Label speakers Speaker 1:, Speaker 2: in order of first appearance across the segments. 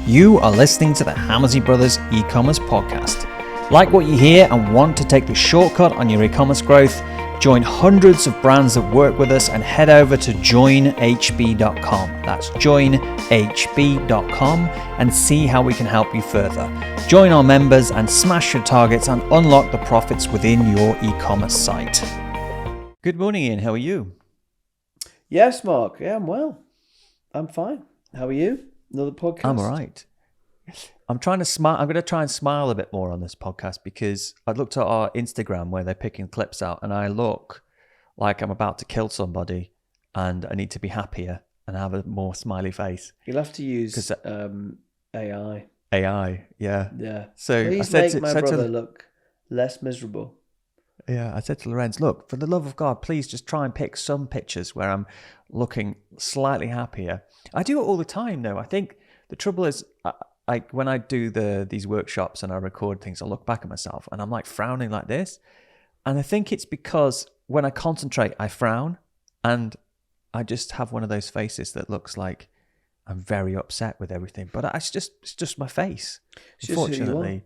Speaker 1: You are listening to the Hammersley Brothers e-commerce podcast. Like what you hear and want to take the shortcut on your e-commerce growth? Join hundreds of brands that work with us and head over to joinhb.com. That's joinhb.com and see how we can help you further. Join our members and smash your targets and unlock the profits within your e-commerce site. Good morning, Ian. How are you?
Speaker 2: Yes, Mark. Yeah, I'm well. I'm fine. How are you? Another podcast?
Speaker 1: I'm all right. I'm trying to smile. I'm going to try and smile a bit more on this podcast because I looked at our Instagram where they're picking clips out and I look like I'm about to kill somebody and I need to be happier and have a more smiley face.
Speaker 2: You'll have to use AI.
Speaker 1: AI, yeah.
Speaker 2: Yeah.
Speaker 1: So
Speaker 2: please
Speaker 1: I said
Speaker 2: make my brother look less miserable.
Speaker 1: Yeah, I said to Lorenz, look, for the love of God, please just try and pick some pictures where I'm looking slightly happier. I do it all the time, though. I think the trouble is, when I do these workshops and I record things, I look back at myself and I'm like frowning like this. And I think it's because when I concentrate, I frown and I just have one of those faces that looks like I'm very upset with everything. But it's just my face,
Speaker 2: It's
Speaker 1: unfortunately.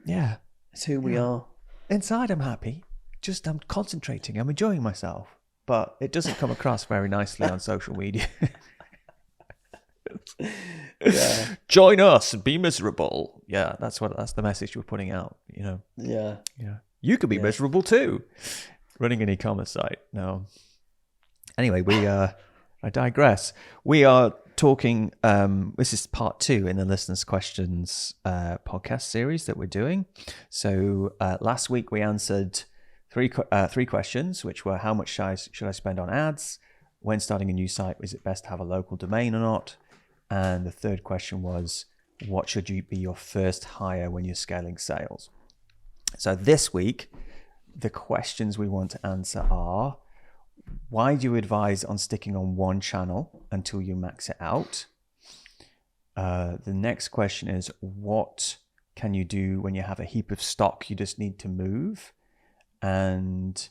Speaker 1: Yeah.
Speaker 2: It's who we are.
Speaker 1: Inside, I'm happy. Just I'm concentrating. I'm enjoying myself. But it doesn't come across very nicely on social media.
Speaker 2: Yeah.
Speaker 1: Join us and be miserable. Yeah, that's the message we're putting out. You know.
Speaker 2: Yeah.
Speaker 1: Yeah. You could be miserable too. Running an e-commerce site. No. Anyway, I digress. We are talking. This is part 2 in the listeners' questions podcast series that we're doing. So last week we answered three questions, which were: how much should I spend on ads? When starting a new site, is it best to have a local domain or not? And the third question was: what should be your first hire when you're scaling sales? So this week, the questions we want to answer are: why do you advise on sticking on one channel until you max it out? The next question is: what can you do when you have a heap of stock you just need to move? And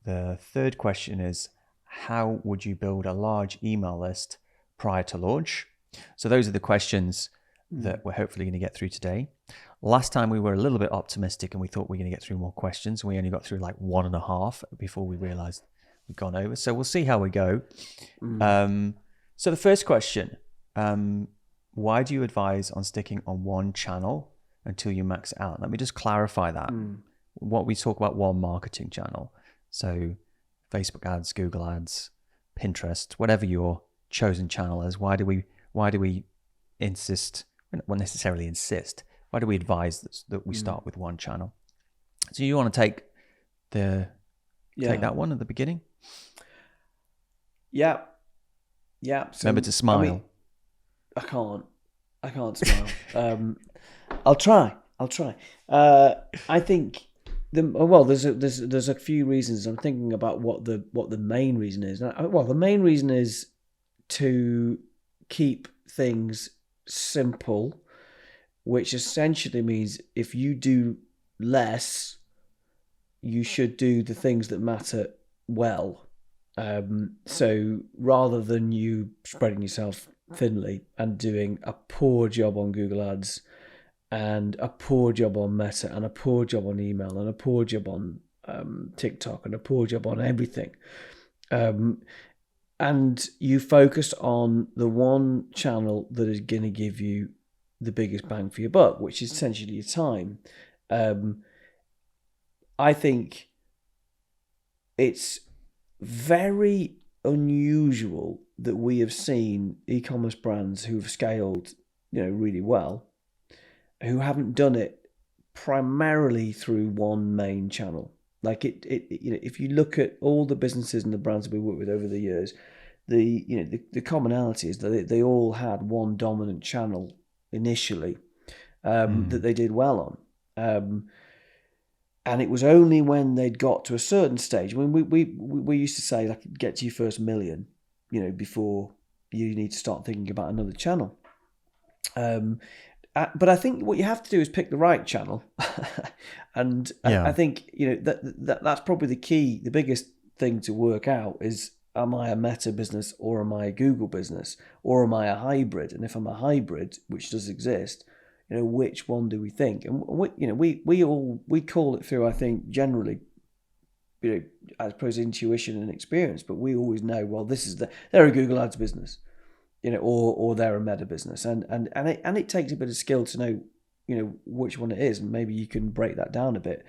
Speaker 1: the third question is: how would you build a large email list prior to launch? So those are the questions that we're hopefully going to get through today. Last time we were a little bit optimistic and we thought we were going to get through more questions. We only got through like 1.5 before we realized we've gone over. So we'll see how we go. So the first question, why do you advise on sticking on one channel until you max it out? Let me just clarify that. What we talk about, one marketing channel. So Facebook ads, Google ads, Pinterest, whatever your chosen channel is. Why do we insist, well, necessarily insist, why do we advise that we start with one channel? So you want to take that one at the beginning?
Speaker 2: Yeah. So,
Speaker 1: remember to smile.
Speaker 2: I mean, I can't smile. I'll try. I think there's a few reasons. I'm thinking about what the main reason is. Well, the main reason is to keep things simple, which essentially means if you do less, you should do the things that matter well. So rather than you spreading yourself thinly and doing a poor job on Google Ads and a poor job on Meta and a poor job on email and a poor job on TikTok and a poor job on everything, and you focus on the one channel that is going to give you the biggest bang for your buck, which is essentially your time. I think it's very unusual that we have seen e-commerce brands who've scaled, really well, who haven't done it primarily through one main channel. Like if you look at all the businesses and the brands that we work with over the years, the commonality is that they all had one dominant channel initially that they did well on. And it was only when they'd got to a certain stage. I mean, we used to say, like, get to your first million, before you need to start thinking about another channel. But I think what you have to do is pick the right channel, and I think that's probably the key. The biggest thing to work out is am I a Meta business or am I a Google business, or am I a hybrid? And if I'm a hybrid, which does exist, which one do we think? And we call it through, I think, generally, I suppose, intuition and experience, but we always know, well, they're a Google Ads business, or they're a Meta business, and it takes a bit of skill to know, which one it is, and maybe you can break that down a bit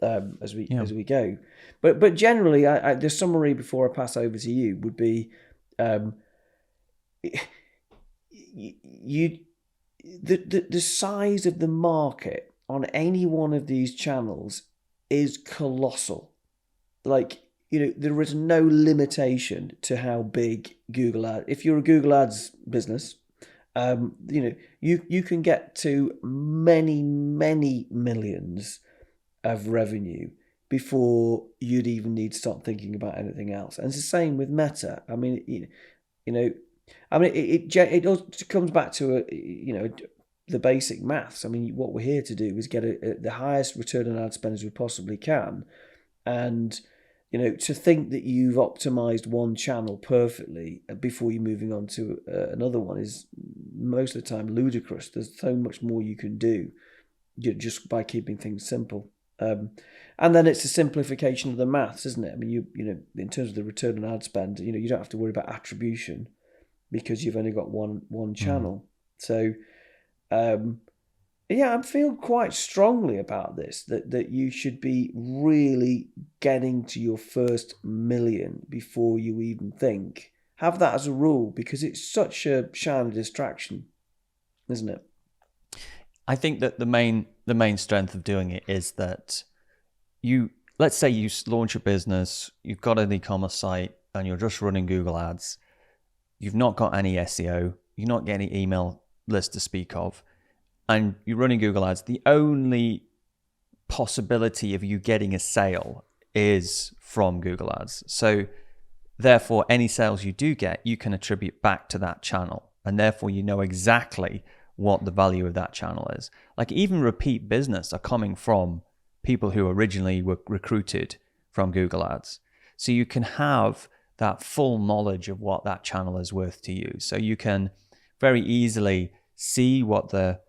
Speaker 2: as we go. But generally, the summary before I pass over to you would be, the size of the market on any one of these channels is colossal. Like, there is no limitation to how big Google Ads. If you're a Google Ads business, you can get to many, many millions of revenue before you'd even need to start thinking about anything else. And it's the same with Meta. I mean, it all comes back to the basic maths. I mean, what we're here to do is get the highest return on ad spend as we possibly can, and to think that you've optimized one channel perfectly before you're moving on to another one is most of the time ludicrous. There's so much more you can do just by keeping things simple. And then it's a simplification of the maths, isn't it? I mean, in terms of the return on ad spend, you don't have to worry about attribution because you've only got one channel. So, I feel quite strongly about this, that you should be really getting to your first million before you even think. Have that as a rule, because it's such a shiny distraction, isn't it?
Speaker 1: I think that the main strength of doing it is that let's say you launch a business, you've got an e-commerce site, and you're just running Google Ads. You've not got any SEO, you're not getting any email list to speak of, and you're running Google Ads. The only possibility of you getting a sale is from Google Ads. So therefore, any sales you do get, you can attribute back to that channel, and therefore you know exactly what the value of that channel is. Like, even repeat business are coming from people who originally were recruited from Google Ads. So you can have that full knowledge of what that channel is worth to you. So you can very easily see what the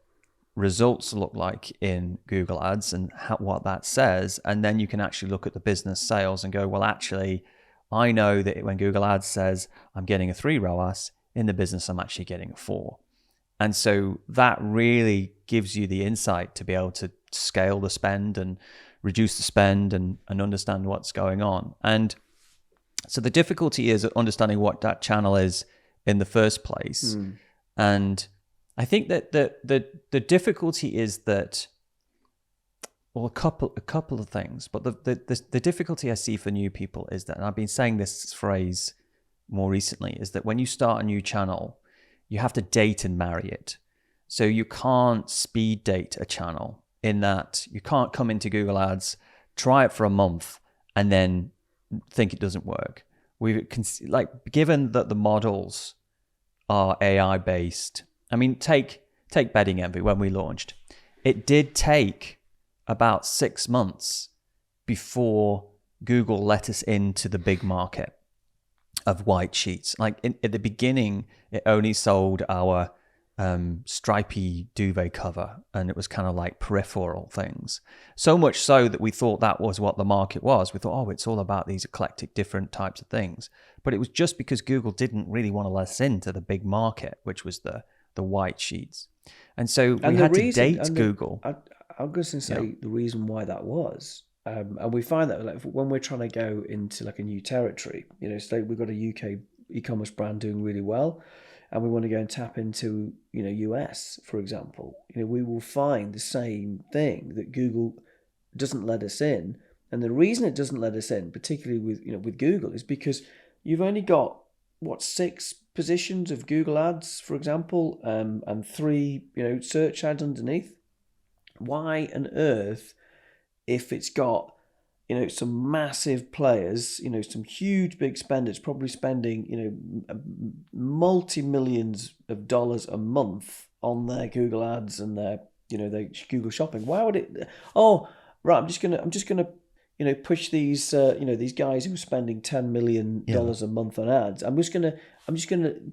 Speaker 1: results look like in Google Ads and what that says. And then you can actually look at the business sales and go, well, actually, I know that when Google Ads says I'm getting a 3 ROAS, in the business I'm actually getting a 4. And so that really gives you the insight to be able to scale the spend and reduce the spend and understand what's going on. And so the difficulty is understanding what that channel is in the first place. And I think that the difficulty is that, well, a couple of things, but the difficulty I see for new people is that, and I've been saying this phrase more recently, is that when you start a new channel, you have to date and marry it. So you can't speed date a channel, in that you can't come into Google Ads, try it for a month, and then think it doesn't work. Given that the models are AI based. I mean, take Bedding Envy when we launched. It did take about 6 months before Google let us into the big market of white sheets. Like at the beginning, it only sold our stripy duvet cover, and it was kind of like peripheral things. So much so that we thought that was what the market was. We thought, oh, it's all about these eclectic different types of things. But it was just because Google didn't really want to let us into the big market, which was the white sheets. And so we had to date Google.
Speaker 2: I'm going to say the reason why that was, and we find that like when we're trying to go into like a new territory, so we've got a UK e-commerce brand doing really well, and we want to go and tap into, US, for example, we will find the same thing, that Google doesn't let us in. And the reason it doesn't let us in, particularly with Google, is because you've only got 6 positions of Google Ads, for example, and 3 search ads underneath. Why on earth, if it's got some massive players, some huge big spenders, probably spending multi-millions of dollars a month on their Google Ads and their their Google Shopping, why would it? Oh, right, I'm just gonna push these these guys who are spending $10 million a month on ads. I'm just gonna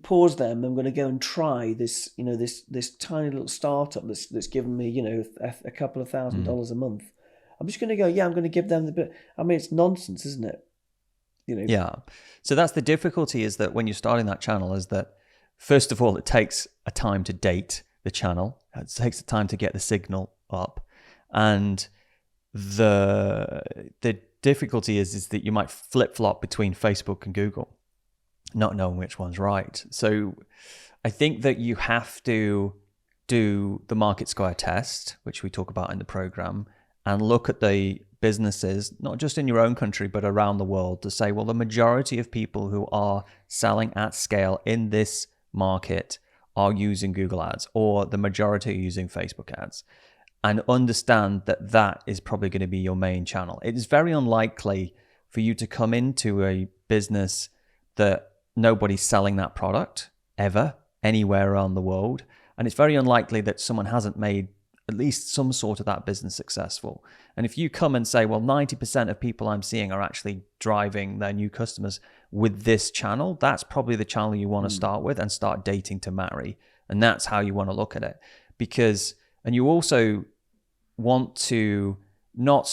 Speaker 2: pause them. I'm gonna go and try this this tiny little startup that's giving me a couple of $1,000 a month. I'm just gonna go. Yeah, I'm gonna give them the bit. I mean, it's nonsense, isn't it?
Speaker 1: Yeah. So that's the difficulty, is that when you're starting that channel, is that first of all, it takes a time to date the channel. It takes a time to get the signal up, and the difficulty is that you might flip-flop between Facebook and Google, not knowing which one's right. So I think that you have to do the market square test, which we talk about in the program, and look at the businesses, not just in your own country, but around the world, to say, well, the majority of people who are selling at scale in this market are using Google ads, or the majority are using Facebook ads. And understand that that is probably going to be your main channel. It is very unlikely for you to come into a business that nobody's selling that product ever, anywhere around the world. And it's very unlikely that someone hasn't made at least some sort of that business successful. And if you come and say, well, 90% of people I'm seeing are actually driving their new customers with this channel, that's probably the channel you want to start with and start dating to marry. And that's how you want to look at it. And you also want to not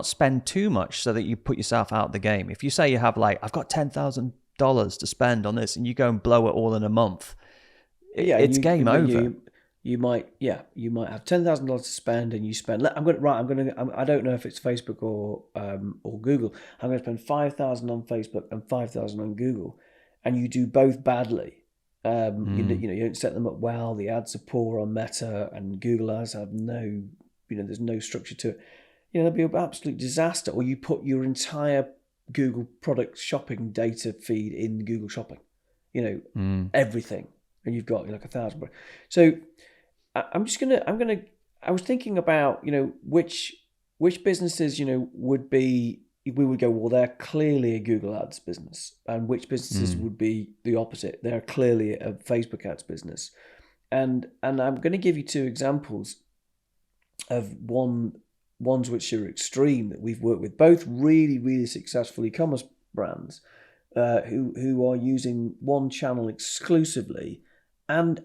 Speaker 1: spend too much so that you put yourself out of the game. If you say you have I've got $10,000 to spend on this, and you go and blow it all in a month, it's game over.
Speaker 2: You might have $10,000 to spend, and you spend. I don't know if it's Facebook or Google. I'm going to spend $5,000 on Facebook and $5,000 on Google, and you do both badly. You don't set them up well. The ads are poor on Meta, and Google ads have no, there's no structure to it. It'll be an absolute disaster. Or you put your entire Google product shopping data feed in Google Shopping, everything, and you've got 1,000. So I was thinking about which businesses would be. We would go, well, they're clearly a Google ads business, and which businesses would be the opposite. They're clearly a Facebook ads business. And I'm going to give you two examples of ones which are extreme that we've worked with, both really, really successful e-commerce brands who are using one channel exclusively. And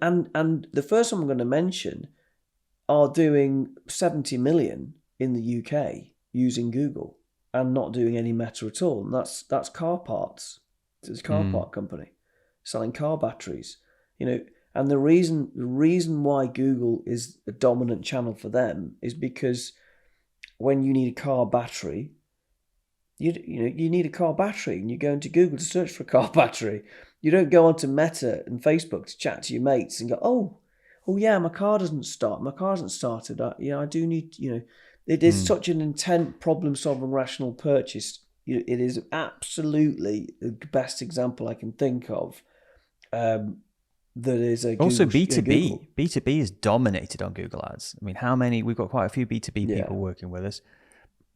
Speaker 2: the first one I'm going to mention are doing 70 million in the UK using Google and not doing any Meta at all. And that's car parts. It's a car part company selling car batteries. And the reason why Google is a dominant channel for them is because when you need a car battery, you need a car battery, and you go into Google to search for a car battery. You don't go onto Meta and Facebook to chat to your mates and go, oh yeah, my car doesn't start. My car hasn't started. I do need, it is such an intent, problem-solving, rational purchase. It is absolutely the best example I can think of. That is a
Speaker 1: also
Speaker 2: Google,
Speaker 1: B2B.
Speaker 2: Google.
Speaker 1: B2B is dominated on Google Ads. I mean, we've got quite a few B2B people working with us.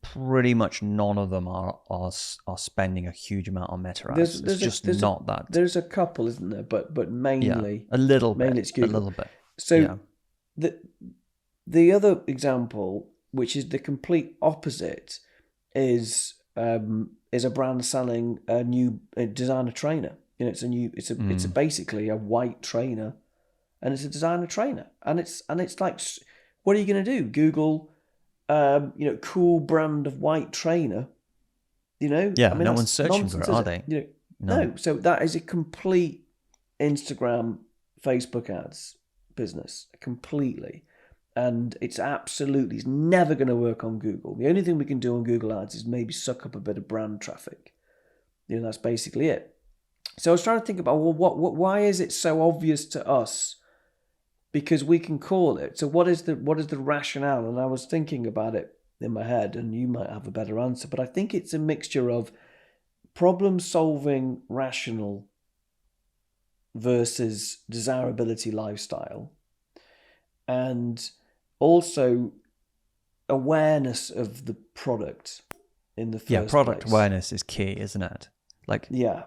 Speaker 1: Pretty much none of them are spending a huge amount on Meta ads. It's not that.
Speaker 2: There's a couple, isn't there? But mainly
Speaker 1: a little bit.
Speaker 2: Mainly it's Google.
Speaker 1: A little bit.
Speaker 2: So the other example, which is the complete opposite, is a brand selling a new designer trainer. It's basically a white trainer, and it's a designer trainer, and it's like, what are you going to do? Google, cool brand of white trainer,
Speaker 1: no one's searching for it, are they?
Speaker 2: No. So that is a complete Instagram, Facebook ads business, completely. And it's never going to work on Google. The only thing we can do on Google ads is maybe suck up a bit of brand traffic. That's basically it. So I was trying to think about, well, why is it so obvious to us? Because we can call it. So what is the rationale? And I was thinking about it in my head, and you might have a better answer. But I think it's a mixture of problem-solving, rational versus desirability lifestyle, and also awareness of the product in the first
Speaker 1: product
Speaker 2: place.
Speaker 1: Awareness is key, isn't it?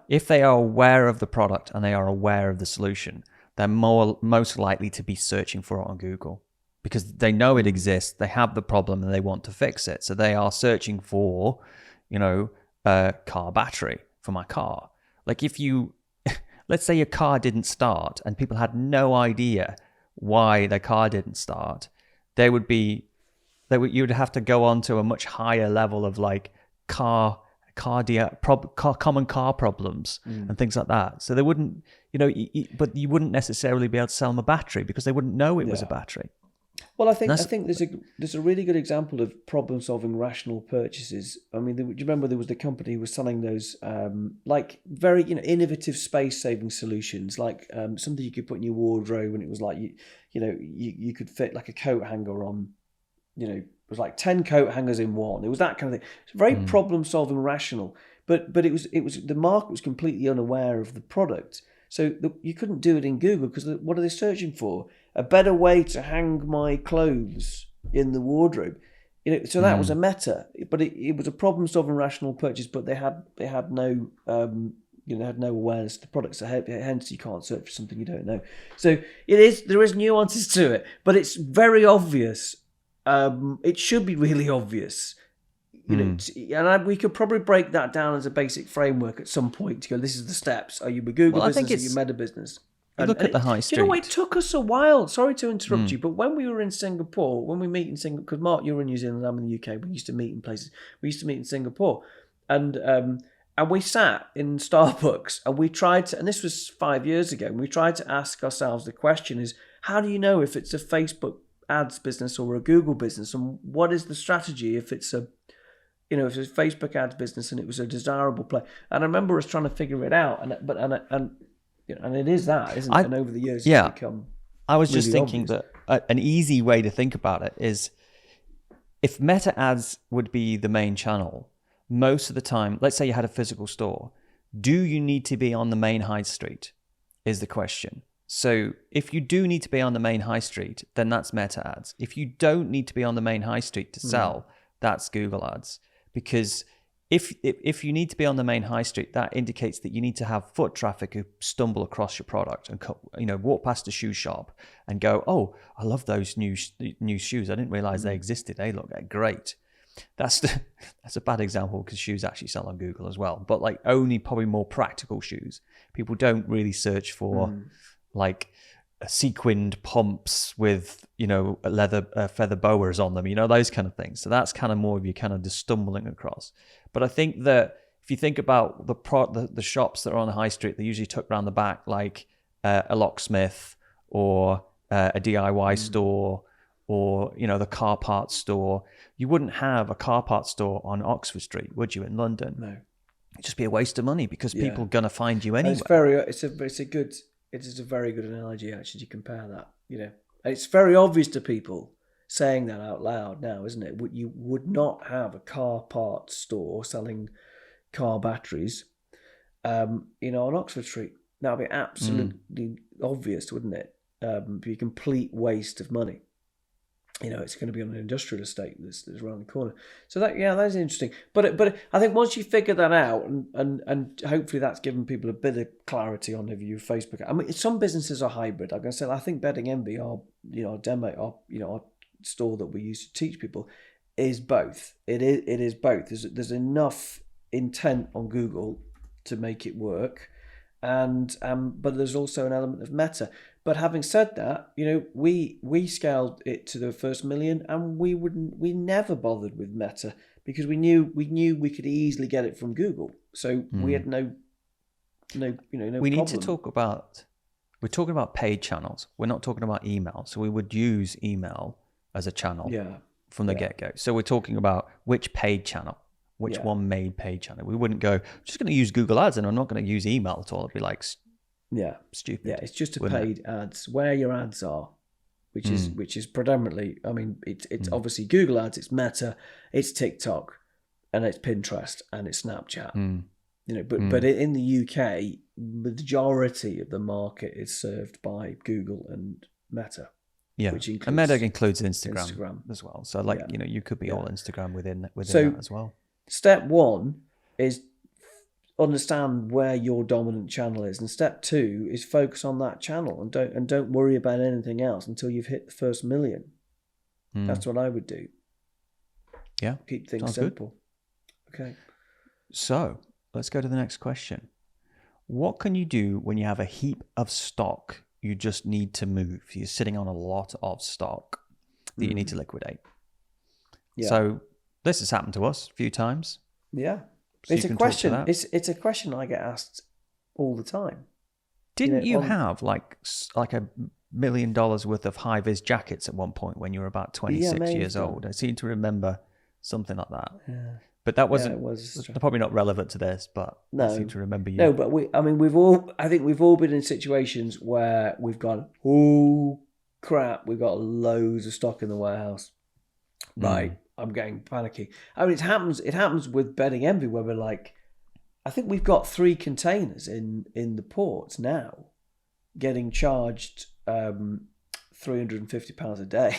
Speaker 1: If they are aware of the product and they are aware of the solution, they're most likely to be searching for it on Google. because they know it exists, they have the problem, and they want to fix it. So they are searching for, a car battery for my car. Like if you, let's say your car didn't start and people had no idea why their car didn't start, you would have to go on to a much higher level of like common car problems and things like that. So they wouldn't, but you wouldn't necessarily be able to sell them a battery because they wouldn't know it was a battery.
Speaker 2: Well, I think there's a really good example of problem solving rational purchases. I mean, do you remember there was the company who was selling those like very innovative space saving solutions, like something you could put in your wardrobe, and it was like you could fit like a coat hanger on, it was like 10 coat hangers in one. It was that kind of thing. It's very problem solving rational, but it was the market was completely unaware of the product. So you couldn't do it in Google because what are they searching for? A better way to hang my clothes in the wardrobe. So that was a meta, but it was a problem-solving rational purchase. But they had no had no awareness of the product. So hence you can't search for something you don't know. So there is nuances to it, but it's very obvious. It should be really obvious. We could probably break that down as a basic framework at some point to go, this is the steps. Are you a Google business? Are you a Meta business?
Speaker 1: Look at the high street.
Speaker 2: It took us a while. Sorry to interrupt you, but when we were in Singapore, when we meet in Singapore, because Mark, you're in New Zealand, I'm in the UK, we used to meet in places. We used to meet in Singapore. And we sat in Starbucks and we tried to, and this was 5 years ago, and we tried to ask ourselves the question is, how do you know if it's a Facebook ads business or a Google business? And what is the strategy if it's a if it's a Facebook ads business and it was a desirable play? And I remember us trying to figure it out, and it is that, isn't it? And over the years, it's become.
Speaker 1: I was
Speaker 2: really
Speaker 1: just thinking
Speaker 2: obvious.
Speaker 1: that an easy way to think about it is, if Meta ads would be the main channel, most of the time, let's say you had a physical store, do you need to be on the main high street? Is the question. So if you do need to be on the main high street, then that's Meta ads. If you don't need to be on the main high street to sell, that's Google ads. Because if you need to be on the main high street, that indicates that you need to have foot traffic who stumble across your product and walk past a shoe shop and go, oh, I love those new shoes. I didn't realize they existed. They look great. That's a bad example because shoes actually sell on Google as well, but like only probably more practical shoes. People don't really search for like sequined pumps with leather feather boas on them, those kind of things. So that's kind of more of you kind of just stumbling across. But I think that if you think about the shops that are on the high street, they're usually tucked around the back, like a locksmith or a DIY store, or the car parts store. You wouldn't have a car parts store on Oxford Street, would you, in London?
Speaker 2: No,
Speaker 1: it'd just be a waste of money because people are gonna find you anyway.
Speaker 2: It is a very good analogy actually to compare that. And it's very obvious to people saying that out loud now, isn't it? You would not have a car parts store selling car batteries, on Oxford Street. That would be absolutely obvious, wouldn't it? Be a complete waste of money. It's going to be on an industrial estate that's around the corner. So that's interesting. But I think once you figure that out, and hopefully that's given people a bit of clarity on the view of Facebook. I mean, some businesses are hybrid. Like I said, I think Bedding Envy, our store that we use to teach people, is both. It is both. There's enough intent on Google to make it work, and but there's also an element of meta. But having said that, we scaled it to the first million, and we never bothered with Meta because we knew we could easily get it from Google. So we had no
Speaker 1: We
Speaker 2: problem.
Speaker 1: need to talk about. We're talking about paid channels. We're not talking about email. So we would use email as a channel from the get-go. So we're talking about which paid channel, which one made paid channel. We wouldn't go, I'm just going to use Google Ads and I'm not going to use email at all. It'd be like stupid.
Speaker 2: Yeah, it's just a paid ads where your ads are, which is predominantly. I mean, it's obviously Google Ads, it's Meta, it's TikTok, and it's Pinterest and it's Snapchat. But in the UK, the majority of the market is served by Google and Meta.
Speaker 1: Yeah,
Speaker 2: which includes,
Speaker 1: and Meta includes Instagram as well. So you could be all Instagram within that as well.
Speaker 2: Step one is understand where your dominant channel is, and step two is focus on that channel and don't worry about anything else until you've hit the first million. That's what I would do.
Speaker 1: Yeah.
Speaker 2: Keep things
Speaker 1: Sounds
Speaker 2: simple. Okay.
Speaker 1: So let's go to the next question. What can you do when you have a heap of stock you just need to move? You're sitting on a lot of stock that you need to liquidate.
Speaker 2: Yeah.
Speaker 1: So this has happened to us a few times.
Speaker 2: Yeah.
Speaker 1: So
Speaker 2: It's
Speaker 1: you
Speaker 2: a
Speaker 1: can talk to
Speaker 2: question.
Speaker 1: that.
Speaker 2: It's a question I get asked all the time.
Speaker 1: Didn't you have like $1 million worth of high-vis jackets at one point when you were about 26 years old? I seem to remember something like that.
Speaker 2: Yeah.
Speaker 1: But that wasn't.
Speaker 2: it was
Speaker 1: They're probably not relevant to this, but I
Speaker 2: No.
Speaker 1: seem to remember you.
Speaker 2: No, but I think we've all been in situations where we've gone, oh crap, we've got loads of stock in the warehouse. Right, I'm getting panicky. I mean, it happens with Bedding Envy where we're like, I think we've got 3 containers in the ports now, getting charged £350 a day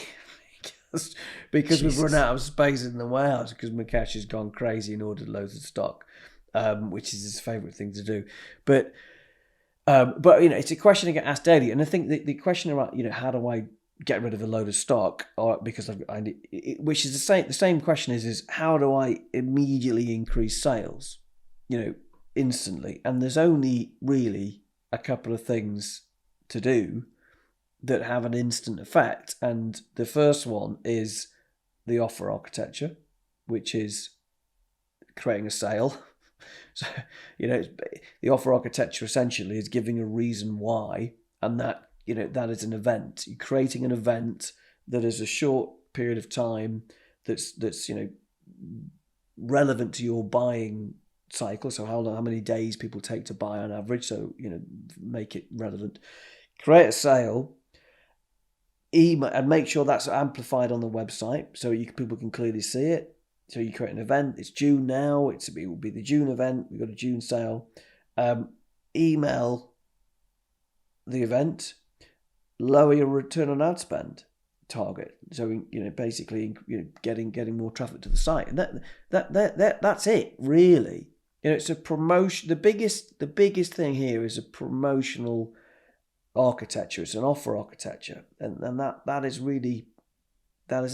Speaker 2: because we've run out of space in the warehouse because Mukesh has gone crazy and ordered loads of stock, which is his favourite thing to do. But it's a question I get asked daily, and I think the question about how do I get rid of a load of stock, or because which is the same question is how do I immediately increase sales, instantly? And there's only really a couple of things to do that have an instant effect. And the first one is the offer architecture, which is creating a sale. So, the offer architecture essentially is giving a reason why, and that is an event. You're creating an event that is a short period of time that's relevant to your buying cycle. So how many days people take to buy on average. So make it relevant. Create a sale. Email and make sure that's amplified on the website so people can clearly see it. So you create an event. It's June now. It will be the June event. We've got a June sale. Email the event. Lower your return on ad spend target. So basically getting more traffic to the site, and that's it really. It's a promotion. The biggest thing here is a promotional architecture. It's an offer architecture, and that is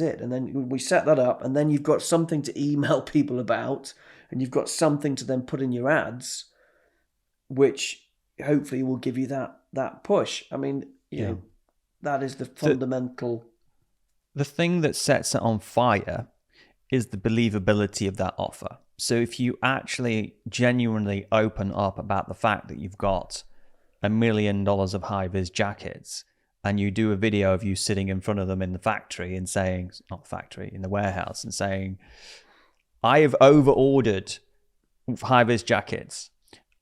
Speaker 2: it. And then we set that up, and then you've got something to email people about, and you've got something to then put in your ads, which hopefully will give you that push. I mean, that is the fundamental.
Speaker 1: The thing that sets it on fire is the believability of that offer. So if you actually genuinely open up about the fact that you've got $1 million of high-vis jackets, and you do a video of you sitting in front of them in the factory and saying, not the factory, in the warehouse, and saying, I have over-ordered high-vis jackets.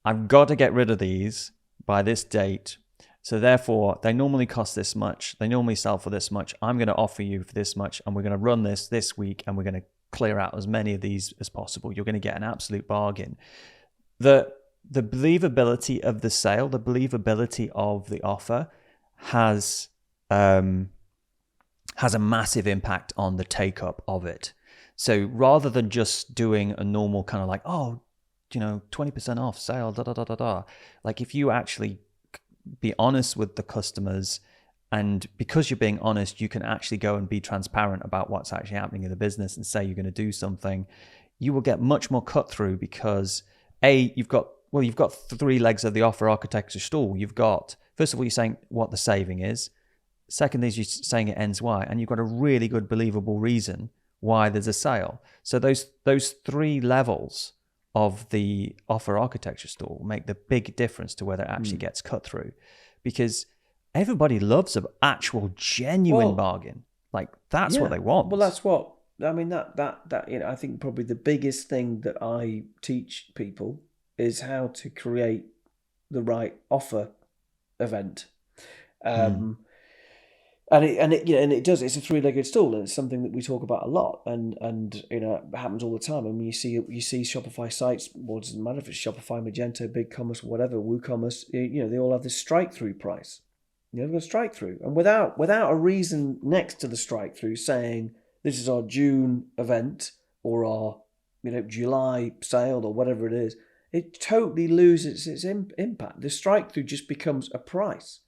Speaker 1: I've got to get rid of these by this date. So therefore, they normally cost this much. They normally sell for this much. I'm going to offer you for this much, and we're going to run this week, and we're going to clear out as many of these as possible. You're going to get an absolute bargain. The believability of the sale, the believability of the offer has a massive impact on the take-up of it. So rather than just doing a normal kind of like, 20% off sale, like if you actually be honest with the customers, and because you're being honest, you can actually go and be transparent about what's actually happening in the business and say you're going to do something, you will get much more cut through because you've got 3 legs of the offer architecture stool. You've got, first of all, you're saying what the saving is. Second is you're saying it ends why, and you've got a really good believable reason why there's a sale. So those 3 levels of the offer architecture stool make the big difference to whether it actually gets cut through, because everybody loves an actual genuine bargain. Like that's what they want.
Speaker 2: Well, that's what I mean. That I think probably the biggest thing that I teach people is how to create the right offer event. And it does. It's a 3-legged stool, and it's something that we talk about a lot. And it happens all the time. I mean, you see Shopify sites. Well, it doesn't matter if it's Shopify, Magento, BigCommerce, whatever, WooCommerce. They all have this strike-through price. They've got a strike-through, and without a reason next to the strike-through saying this is our June event or our July sale or whatever it is, it totally loses its impact. The strike-through just becomes a price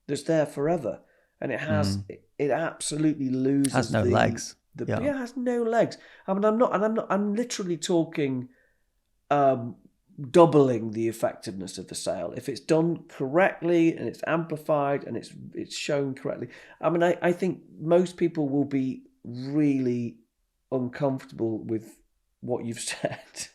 Speaker 2: that's there forever. and it absolutely loses.
Speaker 1: Has no legs.
Speaker 2: It has no legs. I mean, I'm literally talking doubling the effectiveness of the sale if it's done correctly and it's amplified and it's shown correctly. I mean, I think most people will be really uncomfortable with what you've said.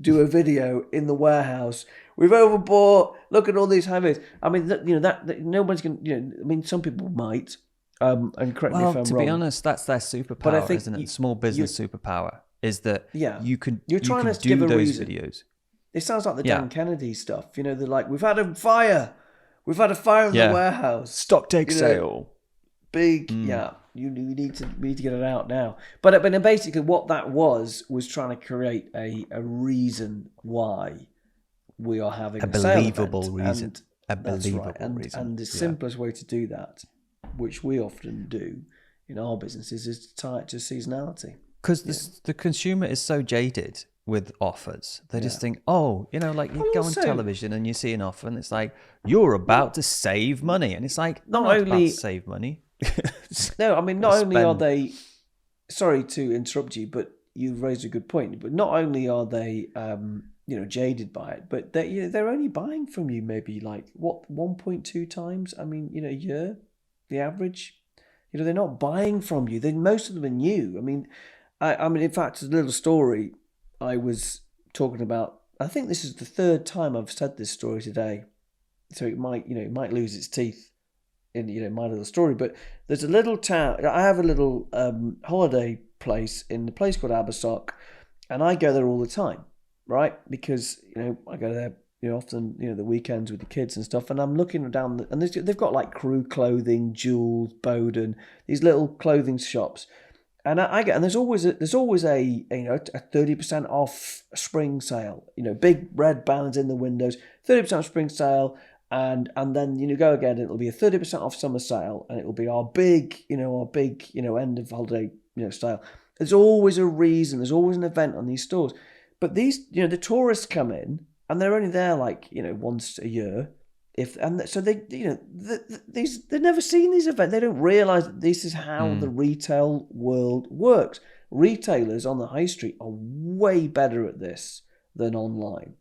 Speaker 2: Do a video in the warehouse. We've overbought. Look at all these high-vis. I mean, that nobody's going. I mean, some people might. And correct me if I'm wrong.
Speaker 1: To be honest, that's their superpower, but I think isn't it? Small business superpower is that you can. You're trying to do those videos.
Speaker 2: It sounds like the Dan Kennedy stuff. They're like, we've had a fire. We've had a fire in the warehouse.
Speaker 1: Stock take sale.
Speaker 2: Big, we need to get it out now. But basically, what that was trying to create a reason why we are having a
Speaker 1: believable
Speaker 2: sale
Speaker 1: reason.
Speaker 2: Reason. And the simplest way to do that, which we often do in our businesses, is to tie it to seasonality.
Speaker 1: Because the consumer is so jaded with offers. They just think, like you go on television and you see an offer and it's like, you're about to save money. And it's like, not only about to save money.
Speaker 2: No, I mean, not only are they, sorry to interrupt you, but you've raised a good point, but not only are they, jaded by it, but they're only buying from you maybe 1.2 times, a year, the average. They're not buying from you. Most of them are new. I mean, in fact, a little story I was talking about. I think this is the third time I've said this story today, so it might lose its teeth in my little story. But there's a little town. I have a little holiday place in the place called Abersock, and I go there all the time, right? Because I go there often the weekends with the kids and stuff, and I'm looking down and they've got like Crew Clothing, Jules, Bowden, these little clothing shops. And there's always a 30% off spring sale. Big red banners in the windows, 30% off spring sale, and then go again. It'll be a 30% off summer sale, and it'll be our big end of holiday sale. There's always a reason. There's always an event on these stores. But these the tourists come in and they're only there once a year. They've never seen these events. They don't realise that this is how the retail world works. Retailers on the high street are way better at this than online.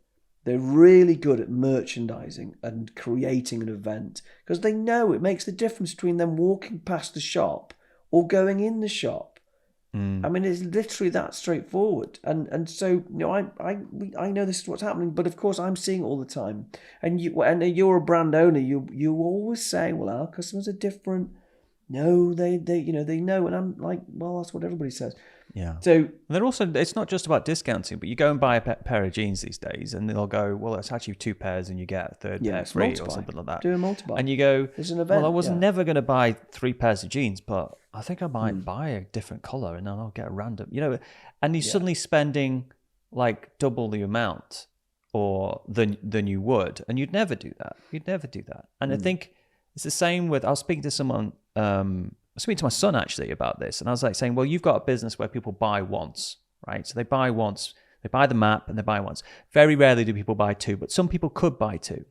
Speaker 2: They're really good at merchandising and creating an event because they know it makes the difference between them walking past the shop or going in the shop. I mean, it's literally that straightforward. And so, I know this is what's happening, but of course I'm seeing it all the time. And you're a brand owner, you always say, well, our customers are different. No, they know. And I'm like, well, that's what everybody says.
Speaker 1: Yeah.
Speaker 2: So
Speaker 1: and they're also, it's not just about discounting, but you go and buy a pair of jeans these days and they'll go, well, it's actually 2 pairs and you get a third pair free multiply. Or something like that.
Speaker 2: Do a multiply.
Speaker 1: And you go,
Speaker 2: there's an event.
Speaker 1: Well, I was never going to buy 3 pairs of jeans, but I think I might buy a different color and then I'll get a random, and you're suddenly spending double the amount than you would. And you'd never do that. And I think it's the same with, I was speaking to someone, I was speaking to my son actually about this, and I was saying, well, you've got a business where people buy once, right? So they buy once, they buy the map and they buy once. Very rarely do people buy 2, but some people could buy 2.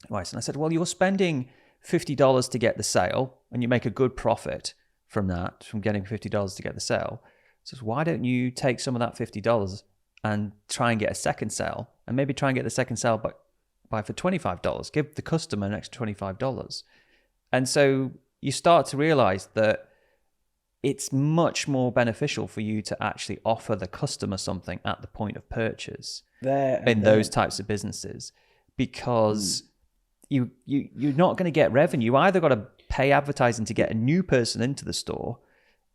Speaker 1: Right. And I said, well, you're spending $50 to get the sale and you make a good profit from that, from getting $50 to get the sale. So why don't you take some of that $50 and try and get a second sale, and maybe try and get the second sale but buy for $25, give the customer an extra $25. And so you start to realize that it's much more beneficial for you to actually offer the customer something at the point of purchase in those types of businesses, because you're not going to get revenue. You either got to pay advertising to get a new person into the store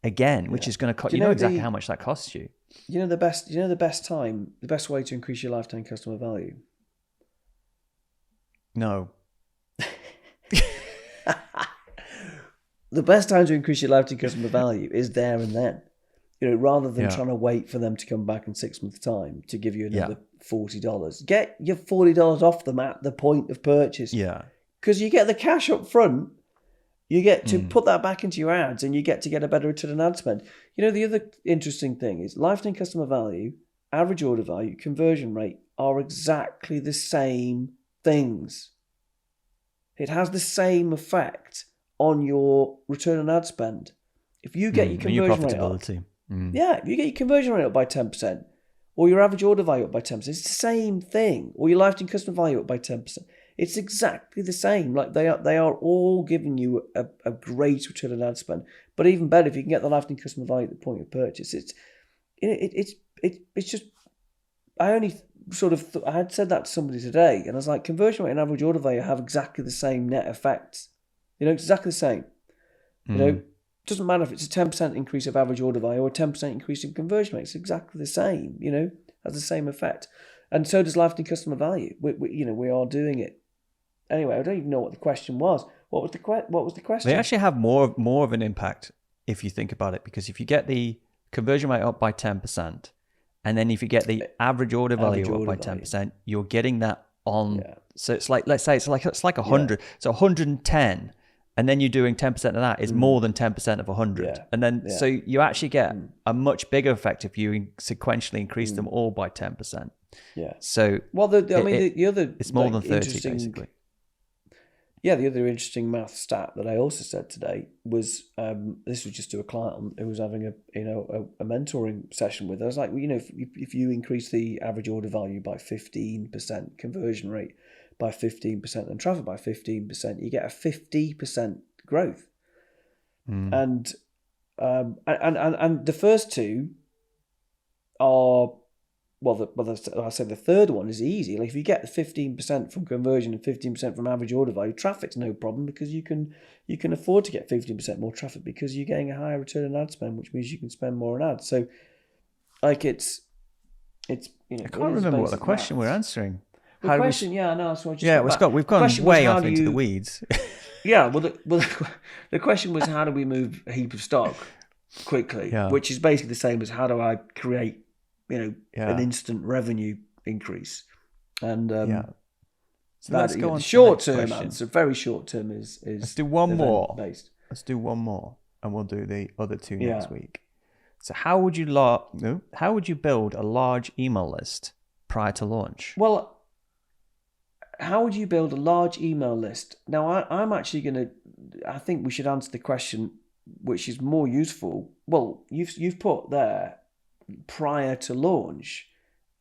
Speaker 1: again, which is going to cost you know exactly how much that costs you.
Speaker 2: The best way to increase your lifetime customer value.
Speaker 1: No.
Speaker 2: The best time to increase your lifetime customer value is there and then. Rather than trying to wait for them to come back in 6 months' time to give you another $40. Get your $40 off them at the point of purchase.
Speaker 1: Yeah.
Speaker 2: Because you get the cash up front, you get to put that back into your ads, and you get to get a better return on ad spend. The other interesting thing is lifetime customer value, average order value, conversion rate are exactly the same things. It has the same effect on your return on ad spend. If you get your conversion rate up, if you get your conversion rate up by 10%, or your average order value up by 10%, it's the same thing. Or your lifetime customer value up by 10%. It's exactly the same. Like they are all giving you a great return on ad spend. But even better, if you can get the lifetime customer value at the point of purchase, it's just. I only sort of I had said that to somebody today, and I was like, conversion rate and average order value have exactly the same net effects. Exactly the same. It doesn't matter if it's a 10% increase of average order value or a 10% increase in conversion rate. It's exactly the same. Has the same effect, and so does lifetime customer value. We are doing it. Anyway, I don't even know what the question was. What was the question?
Speaker 1: They actually have more of an impact if you think about it, because if you get the conversion rate up by 10%, and then if you get the average order value up by 10%, you're getting that on. Yeah. So it's like, let's say it's like 100. Yeah. So 110, and then you're doing 10% of that is more than 10% of 100. Yeah. And then so you actually get a much bigger effect if you sequentially increase them all by 10%.
Speaker 2: Yeah.
Speaker 1: So
Speaker 2: the other
Speaker 1: it's more than 30 basically.
Speaker 2: Yeah, the other interesting math stat that I also said today was this was just to a client who was having a mentoring session with. I was like, if you increase the average order value by 15%, conversion rate by 15%, and traffic by 15%, you get a 50% growth. And the first two are. I'll say the third one is easy. Like if you get 15% from conversion and 15% from average order value, traffic's no problem, because you can afford to get 15% more traffic because you're getting a higher return on ad spend, which means you can spend more on ads. So, like it's.
Speaker 1: I can't remember what the question we're answering.
Speaker 2: The question, yeah, no, that's what I just.
Speaker 1: Yeah, we've gone way off into the weeds.
Speaker 2: Yeah, the question was, how do we move a heap of stock quickly? Yeah. Which is basically the same as how do I create an instant revenue increase, and
Speaker 1: so let's go on.
Speaker 2: Short term answer, very short term is.
Speaker 1: Let's do one more.
Speaker 2: Based.
Speaker 1: Let's do one more, and we'll do the other two next week. So how would you build a large email list prior to launch?
Speaker 2: Well, how would you build a large email list? Now, I'm actually I think we should answer the question, which is more useful. Well, you've put there. Prior to launch.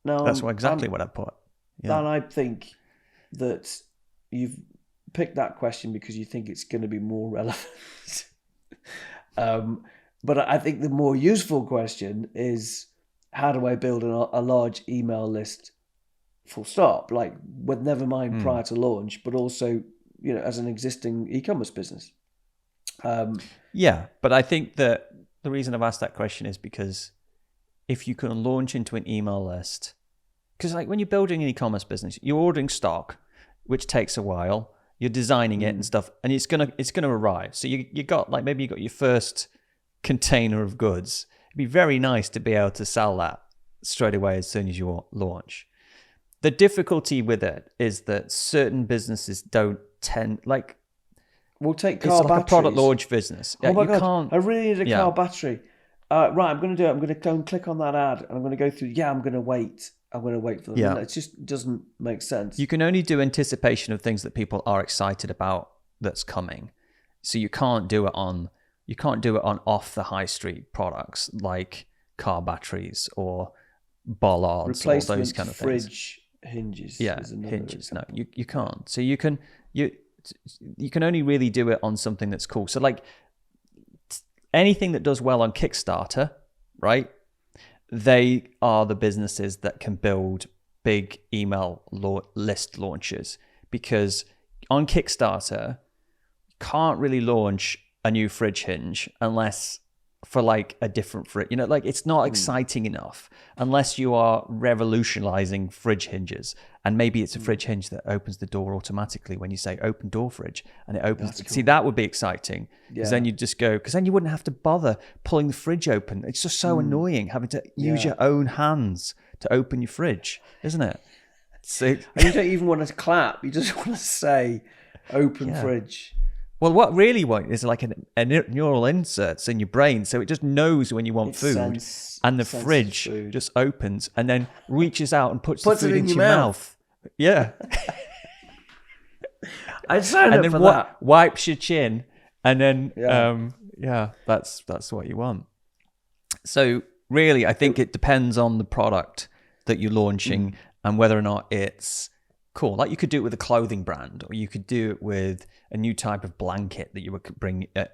Speaker 2: Now
Speaker 1: that's exactly what I put.
Speaker 2: Yeah. And I think that you've picked that question because you think it's going to be more relevant. But I think the more useful question is, how do I build a large email list full stop? Like, with never mind prior to launch, but also, as an existing e-commerce business.
Speaker 1: But I think that the reason I've asked that question is because if you can launch into an email list, because like when you're building an e-commerce business, you're ordering stock, which takes a while. You're designing it and stuff, and it's gonna arrive. So you got maybe you got your first container of goods. It'd be very nice to be able to sell that straight away as soon as you launch. The difficulty with it is that certain businesses don't tend
Speaker 2: We'll take
Speaker 1: car batteries. It's like a product launch business.
Speaker 2: Oh my God, I really need a car battery. Right, I'm going to do it. I'm going to go and click on that ad, and I'm going to go through. Yeah, I'm going to wait. I'm going to wait for them. Yeah. It just doesn't make sense.
Speaker 1: You can only do anticipation of things that people are excited about that's coming. So you can't do it on off the high street products like car batteries or bollards or those kind of things.
Speaker 2: Fridge hinges.
Speaker 1: Yeah, hinges. Example. No, you can't. So you can only really do it on something that's cool. So anything that does well on Kickstarter, right? They are the businesses that can build big email list launches, because on Kickstarter, you can't really launch a new fridge hinge unless for a different fridge. It's not exciting enough unless you are revolutionizing fridge hinges. And maybe it's a fridge hinge that opens the door automatically when you say open door fridge, and it opens. Cool. See, that would be exciting, because then you just go, because then you wouldn't have to bother pulling the fridge open. It's just so annoying having to use your own hands to open your fridge, isn't it? So,
Speaker 2: and you don't even want to clap. You just want to say open fridge.
Speaker 1: Well, what really want is like a neural inserts in your brain, so it just knows when you want food, and the fridge just opens and then reaches out and puts the food into your mouth. Yeah.
Speaker 2: I'd sign up for that.
Speaker 1: Wipes your chin And then,
Speaker 2: Yeah.
Speaker 1: that's what you want. So really, I think it depends on the product that you're launching and whether or not it's cool. Like you could do it with a clothing brand, or you could do it with a new type of blanket that you were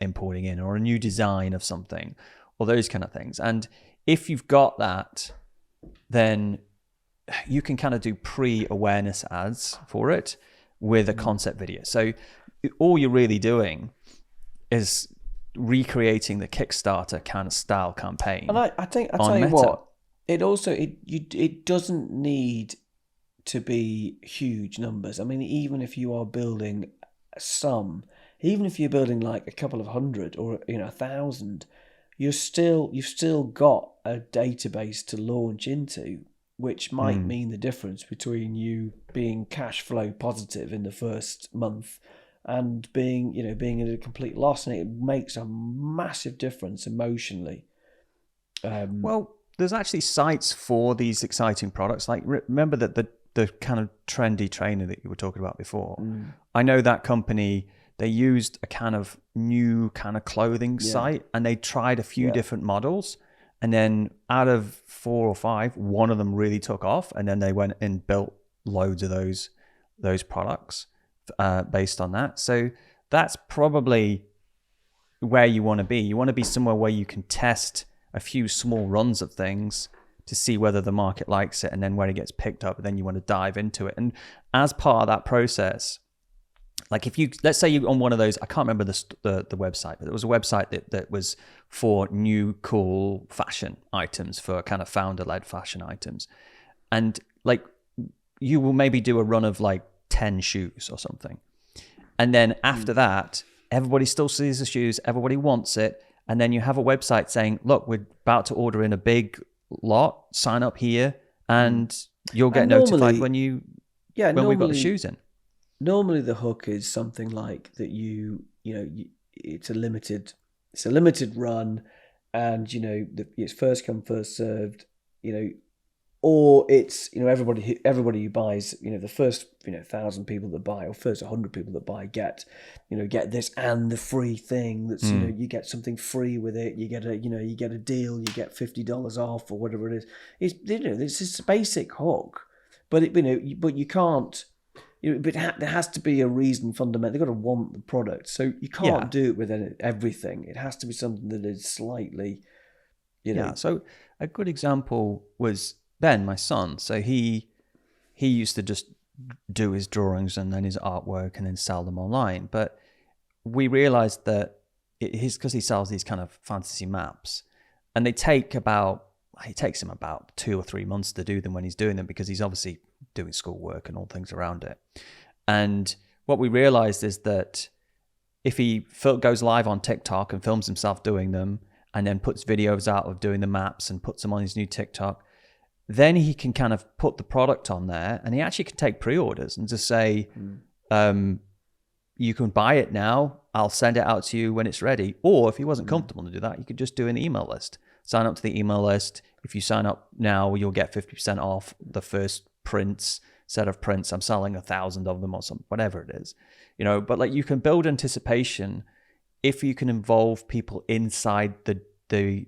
Speaker 1: importing in, or a new design of something, or those kind of things. And if you've got that, then you can kind of do pre-awareness ads for it with a concept video. So all you're really doing is recreating the Kickstarter kind of style campaign.
Speaker 2: And I tell you what, it also it doesn't need to be huge numbers. I mean, even if you are building even if you're building like a couple of hundred or 1,000, you've still got a database to launch into, which might mean the difference between you being cash flow positive in the first month and being at a complete loss, and it makes a massive difference emotionally.
Speaker 1: Well, there's actually sites for these exciting products. Like remember that the kind of trendy trainer that you were talking about before. I know that company. They used a kind of new kind of clothing site, and they tried a few different models, and then out of 4 or 5, one of them really took off, and then they went and built loads of those products based on that. So that's probably where you want to be. You want to be somewhere where you can test a few small runs of things to see whether the market likes it, and then when it gets picked up, then you want to dive into it. And as part of that process, like if you, let's say you're on one of those, I can't remember the website, but there was a website that was for new cool fashion items, for kind of founder-led fashion items. And like you will maybe do a run of like 10 shoes or something. And then after that, everybody still sees the shoes, everybody wants it. And then you have a website saying, look, we're about to order in a big lot, sign up here, and you'll get notified when we've got the shoes in.
Speaker 2: Normally the hook is something like that it's a limited run, and it's first come first served, or it's everybody who buys, the first 1,000 people that buy, or first 100 people that buy get this and the free thing that's you get something free with it, you get a deal, you get $50 off or whatever it is. It's this basic hook, but but you can't. But there has to be a reason fundamental. They've got to want the product. So you can't do it with everything. It has to be something that is slightly,
Speaker 1: Yeah, so a good example was Ben, my son. So he used to just do his drawings and then his artwork and then sell them online. But we realized that because he sells these kind of fantasy maps, and it takes him about 2 or 3 months to do them when he's doing them, because he's obviously doing schoolwork and all things around it. And what we realized is that if he goes live on TikTok and films himself doing them, and then puts videos out of doing the maps and puts them on his new TikTok, then he can kind of put the product on there, and he actually can take pre-orders and just say, you can buy it now, I'll send it out to you when it's ready. Or if he wasn't comfortable to do that, you could just do an email list. Sign up to the email list. If you sign up now, you'll get 50% off the first set of prints. I'm selling 1,000 of them or something, whatever it is, but like you can build anticipation if you can involve people inside the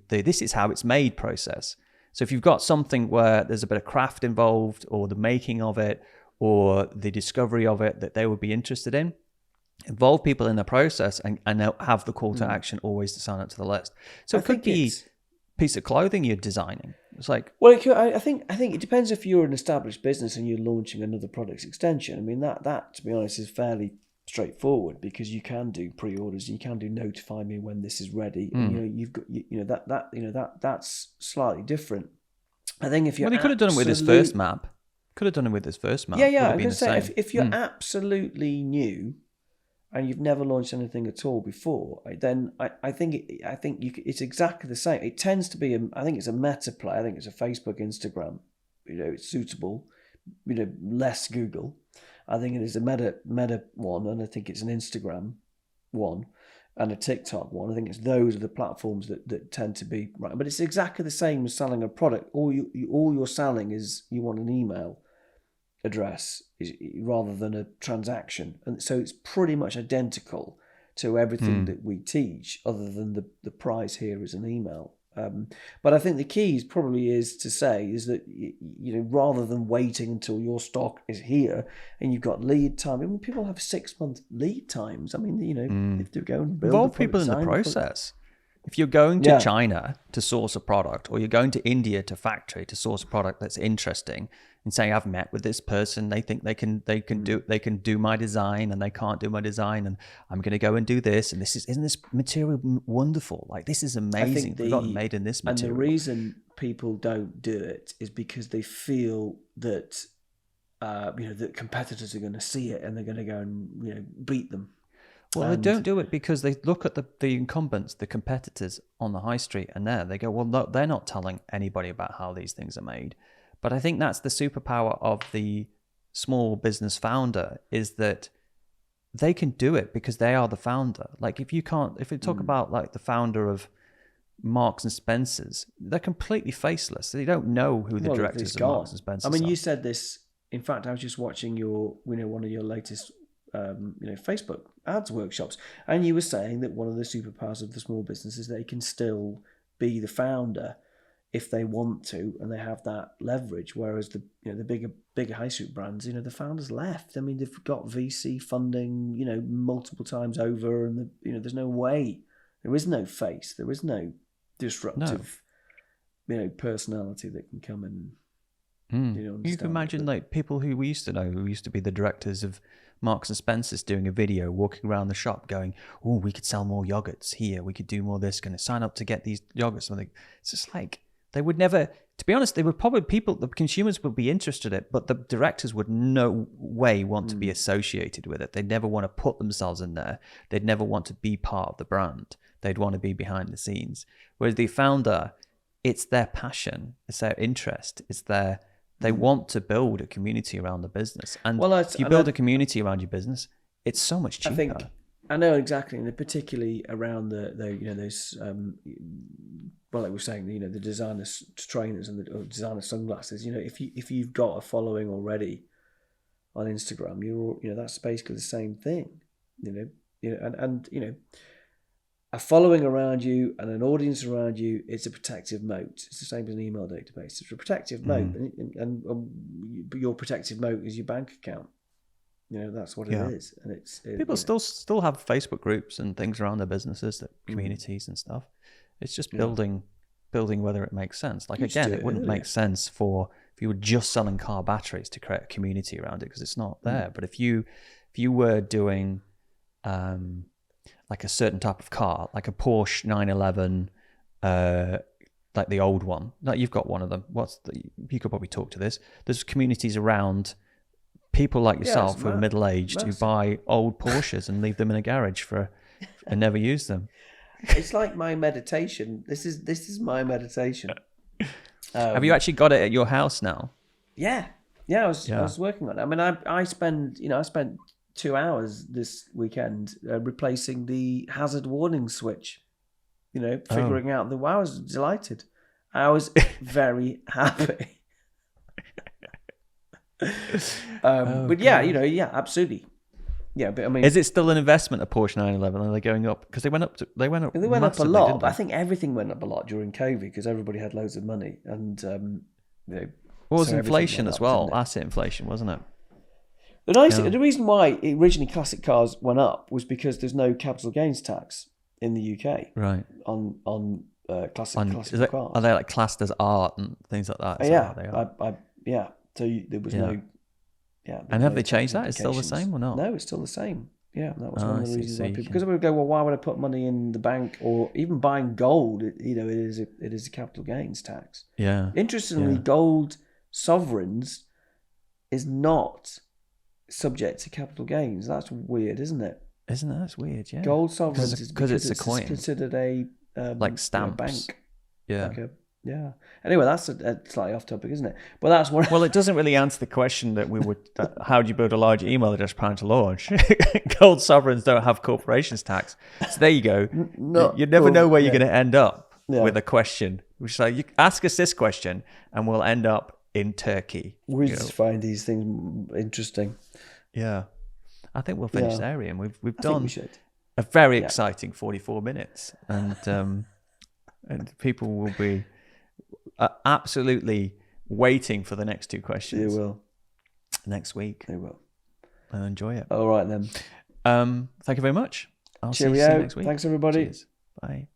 Speaker 1: this is how it's made process. So if you've got something where there's a bit of craft involved, or the making of it, or the discovery of it that they would be interested in, involve people in the process and have the call to action always to sign up to the list. So it could be piece of clothing you're designing. It's like,
Speaker 2: well, I think it depends if you're an established business and you're launching another product's extension. I mean, that to be honest is fairly straightforward, because you can do pre-orders, you can do notify me when this is ready. And, you've got that's slightly different. I think if you're
Speaker 1: he could have done it with his first map.
Speaker 2: Yeah. I'm going to say if you're absolutely new and you've never launched anything at all before, then I think it's exactly the same. It tends to be I think it's a meta play. I think it's a Facebook, Instagram. It's suitable. Less Google. I think it is a meta one, and I think it's an Instagram one and a TikTok one. I think those are the platforms that tend to be right. But it's exactly the same as selling a product. All you're selling is you want an email address rather than a transaction, and so it's pretty much identical to everything that we teach, other than the prize here is an email. But I think the key probably is that rather than waiting until your stock is here and you've got lead time. I mean, people have 6-month lead times. I mean, if they go and build
Speaker 1: involve people in the process. If you're going to China to source a product, or you're going to India to factory to source a product that's interesting, and say, I've met with this person, they think they can do my design, and they can't do my design, and I'm going to go and do this, and isn't this material wonderful? Like, this is amazing. We've got made in this material.
Speaker 2: And the reason people don't do it is because they feel that that competitors are going to see it and they're going to go and beat them.
Speaker 1: Well, they don't do it because they look at the incumbents, the competitors on the high street, and they go, well, no, they're not telling anybody about how these things are made. But I think that's the superpower of the small business founder, is that they can do it because they are the founder. Like, if you talk about like the founder of Marks and Spencer's, they're completely faceless. They don't know who the directors of Marks and Spencer's are.
Speaker 2: I mean, you said this. In fact, I was just watching one of your latest Facebook ads workshops, and you were saying that one of the superpowers of the small business is they can still be the founder if they want to, and they have that leverage. Whereas the bigger high street brands, the founders left. I mean, they've got VC funding, multiple times over, and there's no way, there is no face, there is no disruptive, personality that can come in. You
Speaker 1: can imagine like people who we used to know, who used to be the directors of Marks and Spencer's, doing a video, walking around the shop going, oh, we could sell more yogurts here, we could do more of this, going to sign up to get these yogurts. It's just like, they would never, to be honest, they would probably, the consumers would be interested in it, but the directors would no way want to be associated with it. They'd never want to put themselves in there. They'd never want to be part of the brand. They'd want to be behind the scenes. Whereas the founder, it's their passion, it's their interest, they want to build a community around the business. And if you build a community around your business, it's so much cheaper.
Speaker 2: I know exactly, and particularly around those like we were saying, the designer trainers and the designer sunglasses. If you've got a following already on Instagram, that's basically the same thing. A following around you and an audience around you, it's a protective moat. It's the same as an email database. It's a protective moat, and your protective moat is your bank account. That's what it is. And
Speaker 1: people still have Facebook groups and things around their businesses, communities and stuff. It's just building whether it makes sense. Like, again, it wouldn't make sense if you were just selling car batteries to create a community around it, because it's not there. But if you were doing like a certain type of car, like a Porsche 911, like the old one, like you've got one of them. You could probably talk to this. There's communities around people like yourself who are middle-aged who buy old Porsches and leave them in a garage and never use them.
Speaker 2: It's like my meditation. This is my meditation.
Speaker 1: Have you actually got it at your house now?
Speaker 2: Yeah. I was working on it. I mean, I spent 2 hours this weekend replacing the hazard warning switch. Figuring out I was delighted. I was very happy. But absolutely. Yeah, but I mean,
Speaker 1: is it still an investment, a Porsche 911? Are they going up? Because they went up. They went up
Speaker 2: a lot. I think everything went up a lot during COVID because everybody had loads of money, and
Speaker 1: well, it was inflation as well. Asset inflation, wasn't it?
Speaker 2: The reason why originally classic cars went up was because there's no capital gains tax in the UK,
Speaker 1: right?
Speaker 2: On classic cars.
Speaker 1: Are they like classed as art and things like that?
Speaker 2: Yeah. So there was no. Yeah.
Speaker 1: And have they changed that? It's still the same or not?
Speaker 2: No, it's still the same. Yeah, that was one of the reasons why people. Because we would go, well, why would I put money in the bank or even buying gold? It is a capital gains tax.
Speaker 1: Yeah.
Speaker 2: Interestingly, gold sovereigns is not subject to capital gains. That's weird, isn't it?
Speaker 1: Isn't that? That's weird. Yeah.
Speaker 2: Gold sovereigns is because
Speaker 1: it's a coin.
Speaker 2: It's considered a
Speaker 1: like stamps.
Speaker 2: Bank.
Speaker 1: Yeah.
Speaker 2: Yeah. Anyway, that's a slightly off topic, isn't it? But that's one.
Speaker 1: Well, it doesn't really answer the question that we would. How do you build a large email address plan to launch? Gold sovereigns don't have corporations tax, so there you go. You never know where you're going to end up with a question. Which is like, you ask us this question, and we'll end up in Turkey.
Speaker 2: We just find these things interesting.
Speaker 1: Yeah, I think we'll finish there, Ian. We've done.
Speaker 2: We should.
Speaker 1: a very exciting 44 minutes, and people will be absolutely waiting for the next two questions.
Speaker 2: They will.
Speaker 1: Next week.
Speaker 2: They will.
Speaker 1: And enjoy it.
Speaker 2: All right then.
Speaker 1: Thank you very much. I'll see you
Speaker 2: Cheerio.
Speaker 1: next week.
Speaker 2: Thanks everybody.
Speaker 1: Cheers. Bye.